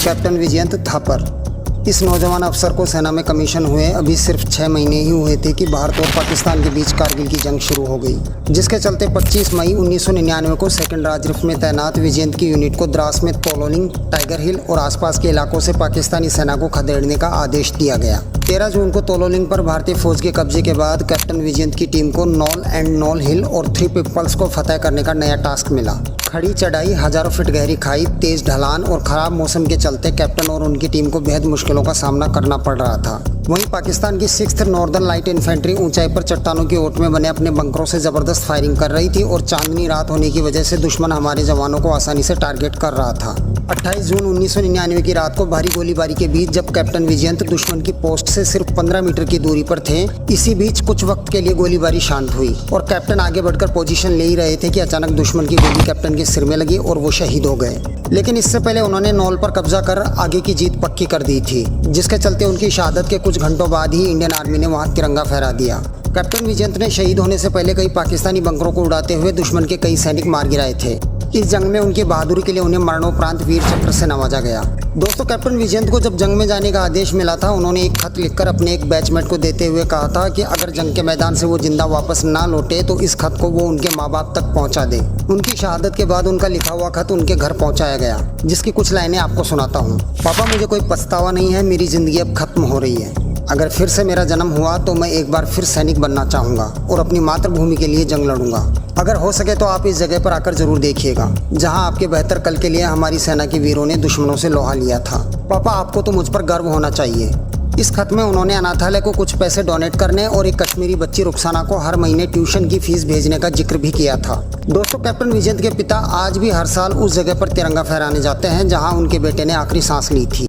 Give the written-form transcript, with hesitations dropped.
Captain Vijayant Thapar. इस नौजवान अफसर को सेना में कमीशन हुए अभी सिर्फ 6 महीने ही हुए थे कि भारत और पाकिस्तान के बीच कारगिल की जंग शुरू हो गई, जिसके चलते 25 मई 1999 को सेकंड राजरिफ में तैनात विजयंत की यूनिट को द्रास में तोलोलिंग, टाइगर हिल और आसपास के इलाकों से पाकिस्तानी सेना को खदेड़ने का आदेश दिया गया। 13 जून को तोलोलिंग पर भारतीय फौज के कब्जे के बाद कैप्टन विजयंत की टीम को नॉल एंड नॉल हिल और 3 पिपल्स को फतह करने का नया टास्क मिला। खड़ी चढ़ाई, हजारों फीट गहरी खाई, तेज ढलान और खराब मौसम के चलते कैप्टन और उनकी टीम को बेहद मुश्किलों का सामना करना पड़ रहा था। वहीं पाकिस्तान की 6th नॉर्दर्न लाइट इन्फेंट्री ऊंचाई पर चट्टानों की ओट में बने अपने बंकरों से जबरदस्त फायरिंग कर रही थी और चांदनी रात होने की वजह से दुश्मन हमारे जवानों को आसानी से टारगेट कर रहा था। 28 जून 1999 की रात को भारी गोलीबारी के बीच जब कैप्टन विजयंत दुश्मन की पोस्ट से सिर्फ 15 मीटर की दूरी पर थे, इसी बीच कुछ वक्त के लिए गोलीबारी शांत हुई और कैप्टन आगे बढ़कर पोजीशन ले ही रहे थे कि अचानक दुश्मन की गोली कैप्टन के सिर में लगी और वो शहीद हो गए। लेकिन इससे पहले उन्होंने नॉल पर कब्जा कर आगे की जीत पक्की कर दी थी, जिसके चलते उनकी शहादत के कुछ घंटों बाद ही इंडियन आर्मी ने वहां तिरंगा फहरा दिया। कैप्टन विजयंत ने शहीद होने से पहले कई पाकिस्तानी बंकरों को उड़ाते हुए दुश्मन के कई सैनिक मार गिराए थे। इस जंग में उनकी बहादुरी के लिए उन्हें मरणोपरांत वीर चक्र से नवाजा गया। दोस्तों, कैप्टन विजयंत को जब जंग में जाने का आदेश मिला था, उन्होंने एक खत लिखकर अपने एक बैचमेट को देते हुए कहा था कि अगर जंग के मैदान से वो जिंदा वापस ना लौटे तो इस खत को वो उनके माँ बाप तक पहुँचा दे। उनकी शहादत के बाद उनका लिखा हुआ खत उनके घर पहुँचाया गया, जिसकी कुछ लाइनें आपको सुनाता हूँ। पापा, मुझे कोई पछतावा नहीं है, मेरी जिंदगी अब खत्म हो रही है। अगर फिर से मेरा जन्म हुआ तो मैं एक बार फिर सैनिक बनना चाहूँगा और अपनी मातृभूमि के लिए जंग लड़ूंगा। अगर हो सके तो आप इस जगह पर आकर जरूर देखिएगा, जहां आपके बेहतर कल के लिए हमारी सेना के वीरों ने दुश्मनों से लोहा लिया था। पापा, आपको तो मुझ पर गर्व होना चाहिए। इस खत में उन्होंने अनाथालय को कुछ पैसे डोनेट करने और एक कश्मीरी बच्ची रुखसाना को हर महीने ट्यूशन की फीस भेजने का जिक्र भी किया था। दोस्तों, कैप्टन विजयंत के पिता आज भी हर साल उस जगह पर तिरंगा फहराने जाते हैं जहां उनके बेटे ने आखिरी सांस ली थी।